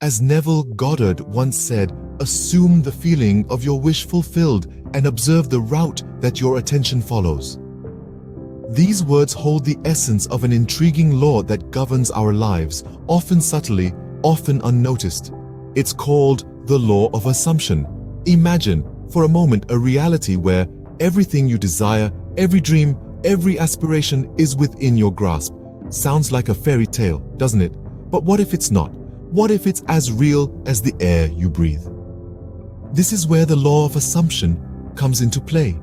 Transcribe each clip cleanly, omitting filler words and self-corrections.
As Neville Goddard once said, assume the feeling of your wish fulfilled and observe the route that your attention follows. These words hold the essence of an intriguing law that governs our lives, often subtly, often unnoticed. It's called the law of assumption. Imagine, for a moment, a reality where everything you desire, every dream, every aspiration is within your grasp. Sounds like a fairy tale, doesn't it? But what if it's not? What if it's as real as the air you breathe? This is where the law of assumption comes into play.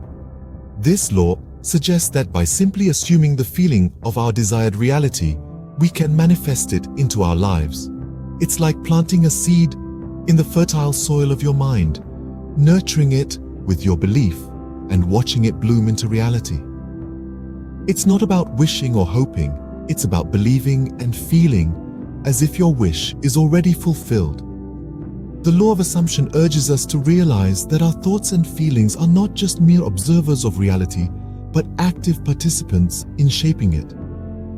This law suggests that by simply assuming the feeling of our desired reality, we can manifest it into our lives. It's like planting a seed in the fertile soil of your mind, nurturing it with your belief and watching it bloom into reality. It's not about wishing or hoping, it's about believing and feeling as if your wish is already fulfilled. The law of assumption urges us to realize that our thoughts and feelings are not just mere observers of reality, but active participants in shaping it.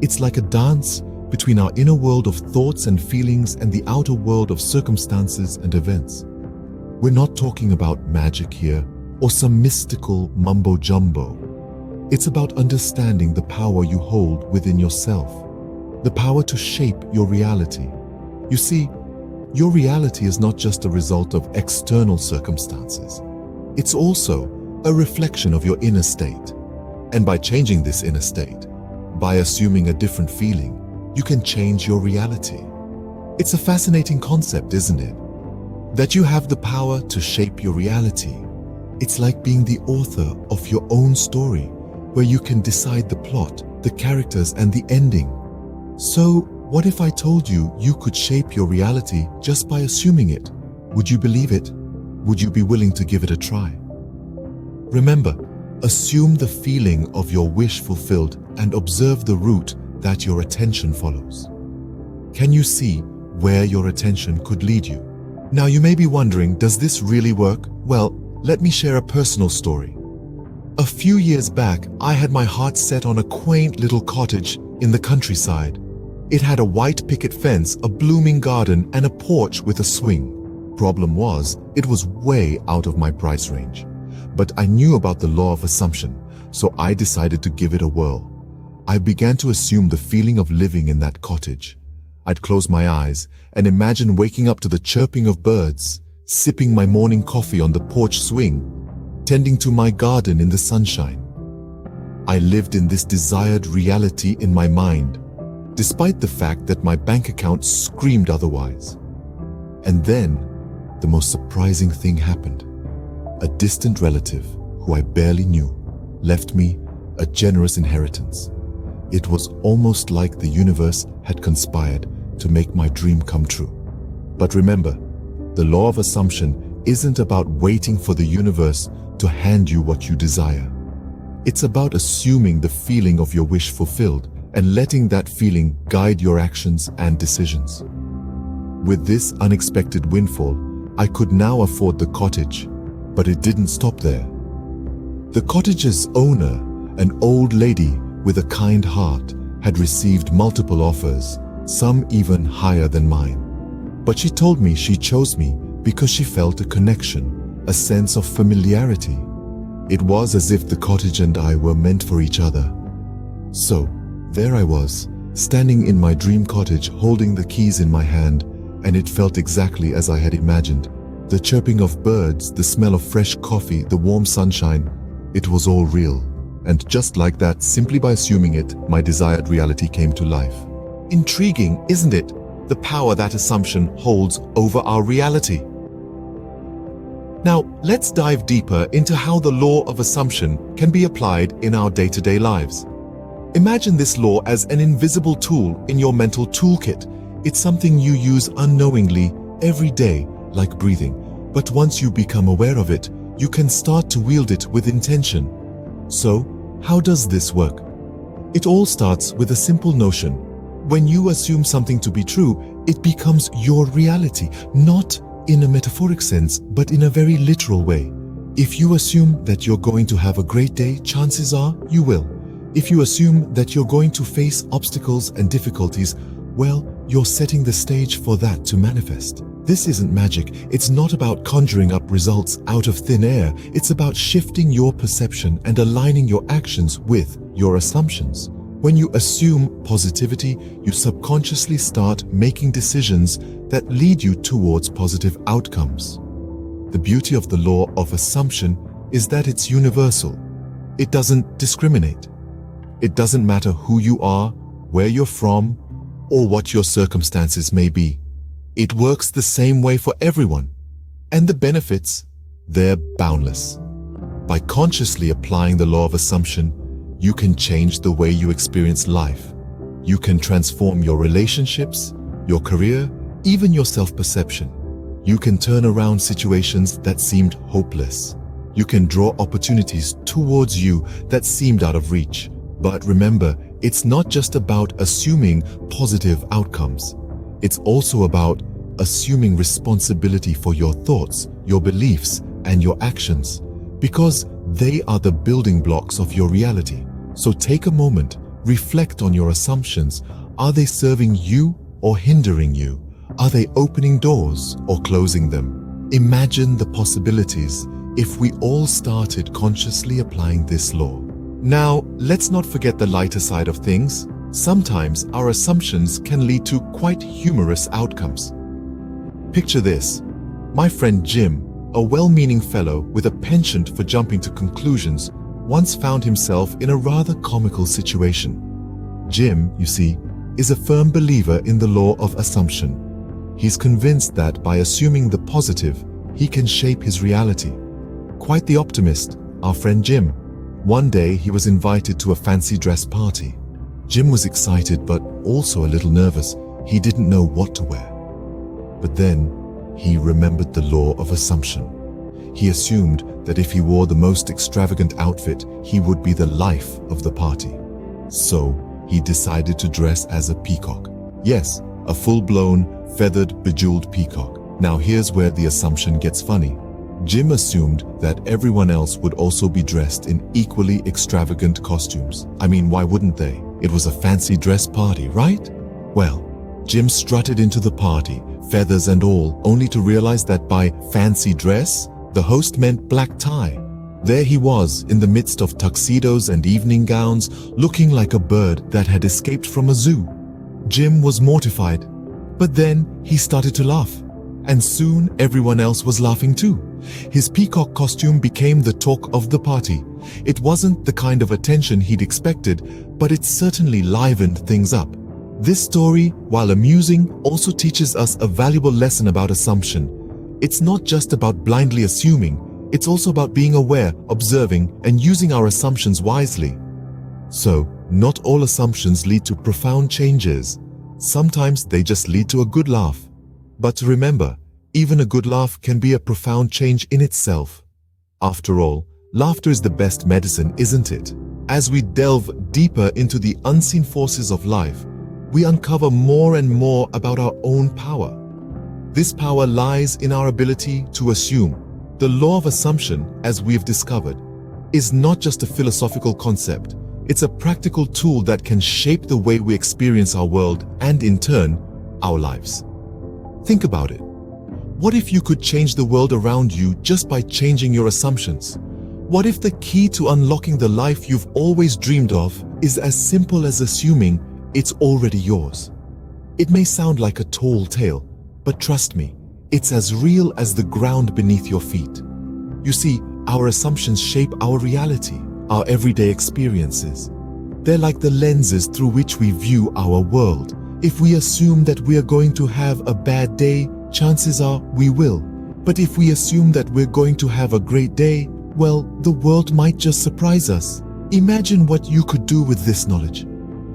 It's like a dance between our inner world of thoughts and feelings and the outer world of circumstances and events. We're not talking about magic here or some mystical mumbo-jumbo. It's about understanding the power you hold within yourself, the power to shape your reality. You see, your reality is not just a result of external circumstances. It's also a reflection of your inner state. And by changing this inner state, by assuming a different feeling, you can change your reality. It's a fascinating concept, isn't it? That you have the power to shape your reality. It's like being the author of your own story, where you can decide the plot, the characters, and the ending. So, what if I told you you could shape your reality just by assuming it? Would you believe it? Would you be willing to give it a try? Remember, assume the feeling of your wish fulfilled and observe the route that your attention follows. Can you see where your attention could lead you? Now you may be wondering, does this really work? Well, let me share a personal story. A few years back, I had my heart set on a quaint little cottage in the countryside. It had a white picket fence, a blooming garden, and a porch with a swing. Problem was, it was way out of my price range. But I knew about the law of assumption, so I decided to give it a whirl. I began to assume the feeling of living in that cottage. I'd close my eyes and imagine waking up to the chirping of birds, sipping my morning coffee on the porch swing, tending to my garden in the sunshine. I lived in this desired reality in my mind, despite the fact that my bank account screamed otherwise. And then, the most surprising thing happened. A distant relative, who I barely knew, left me a generous inheritance. It was almost like the universe had conspired to make my dream come true. But remember, the law of assumption isn't about waiting for the universe to hand you what you desire. It's about assuming the feeling of your wish fulfilled and letting that feeling guide your actions and decisions. With this unexpected windfall, I could now afford the cottage, but it didn't stop there. The cottage's owner, an old lady with a kind heart, had received multiple offers, some even higher than mine. But she told me she chose me because she felt a connection, a sense of familiarity. It was as if the cottage and I were meant for each other. So, there I was, standing in my dream cottage holding the keys in my hand, and it felt exactly as I had imagined. The chirping of birds, the smell of fresh coffee, the warm sunshine, it was all real. And just like that, simply by assuming it, my desired reality came to life. Intriguing, isn't it? The power that assumption holds over our reality. Now, let's dive deeper into how the law of assumption can be applied in our day-to-day lives. Imagine this law as an invisible tool in your mental toolkit. It's something you use unknowingly every day, like breathing. But once you become aware of it, you can start to wield it with intention. So, how does this work? It all starts with a simple notion. When you assume something to be true, it becomes your reality, not in a metaphoric sense, but in a very literal way. If you assume that you're going to have a great day, chances are you will. If you assume that you're going to face obstacles and difficulties, well, you're setting the stage for that to manifest. This isn't magic. It's not about conjuring up results out of thin air. It's about shifting your perception and aligning your actions with your assumptions. When you assume positivity, you subconsciously start making decisions that lead you towards positive outcomes. The beauty of the law of assumption is that it's universal. It doesn't discriminate. It doesn't matter who you are, where you're from, or what your circumstances may be. It works the same way for everyone. And the benefits, they're boundless. By consciously applying the law of assumption, you can change the way you experience life. You can transform your relationships, your career, even your self-perception. You can turn around situations that seemed hopeless. You can draw opportunities towards you that seemed out of reach. But remember, it's not just about assuming positive outcomes. It's also about assuming responsibility for your thoughts, your beliefs, and your actions, because they are the building blocks of your reality. So take a moment, reflect on your assumptions. Are they serving you or hindering you? Are they opening doors or closing them? Imagine the possibilities if we all started consciously applying this law. Now, let's not forget the lighter side of things. Sometimes our assumptions can lead to quite humorous outcomes. Picture this. My friend Jim, a well-meaning fellow with a penchant for jumping to conclusions, once found himself in a rather comical situation. Jim, you see, is a firm believer in the law of assumption. He's convinced that by assuming the positive, he can shape his reality. Quite the optimist, our friend Jim. One day he was invited to a fancy dress party. Jim was excited but also a little nervous. He didn't know what to wear. But then he remembered the law of assumption. He assumed that if he wore the most extravagant outfit, he would be the life of the party. So he decided to dress as a peacock. Yes, a full-blown, feathered, bejeweled peacock. Now here's where the assumption gets funny. Jim assumed that everyone else would also be dressed in equally extravagant costumes. I mean, why wouldn't they? It was a fancy dress party, right? Well, Jim strutted into the party, feathers and all, only to realize that by fancy dress, the host meant black tie. There he was, in the midst of tuxedos and evening gowns, looking like a bird that had escaped from a zoo. Jim was mortified, but then he started to laugh. And soon everyone else was laughing too. His peacock costume became the talk of the party. It wasn't the kind of attention he'd expected, but it certainly livened things up. This story, while amusing, also teaches us a valuable lesson about assumption. It's not just about blindly assuming, it's also about being aware, observing, and using our assumptions wisely. So, not all assumptions lead to profound changes. Sometimes they just lead to a good laugh. But remember, even a good laugh can be a profound change in itself. After all, laughter is the best medicine, isn't it? As we delve deeper into the unseen forces of life, we uncover more and more about our own power. This power lies in our ability to assume. The law of assumption, as we've discovered, is not just a philosophical concept. It's a practical tool that can shape the way we experience our world and, in turn, our lives. Think about it. What if you could change the world around you just by changing your assumptions? What if the key to unlocking the life you've always dreamed of is as simple as assuming it's already yours? It may sound like a tall tale, but trust me, it's as real as the ground beneath your feet. You see, our assumptions shape our reality, our everyday experiences. They're like the lenses through which we view our world. If we assume that we are going to have a bad day, chances are we will. But if we assume that we're going to have a great day, well, the world might just surprise us. Imagine what you could do with this knowledge.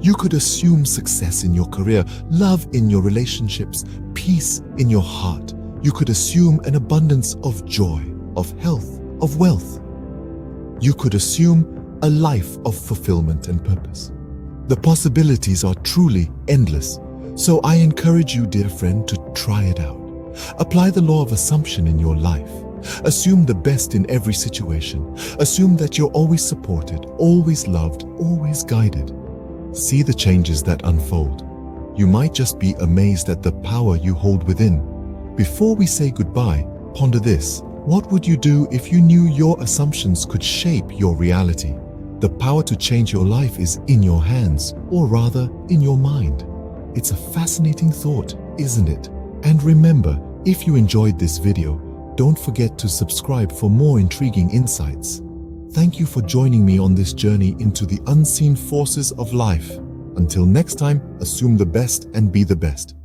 You could assume success in your career, love in your relationships, peace in your heart. You could assume an abundance of joy, of health, of wealth. You could assume a life of fulfillment and purpose. The possibilities are truly endless. So I encourage you, dear friend, to try it out. Apply the law of assumption in your life. Assume the best in every situation. Assume that you're always supported, always loved, always guided. See the changes that unfold. You might just be amazed at the power you hold within. Before we say goodbye, ponder this. What would you do if you knew your assumptions could shape your reality? The power to change your life is in your hands, or rather, in your mind. It's a fascinating thought, isn't it? And remember, if you enjoyed this video, don't forget to subscribe for more intriguing insights. Thank you for joining me on this journey into the unseen forces of life. Until next time, assume the best and be the best.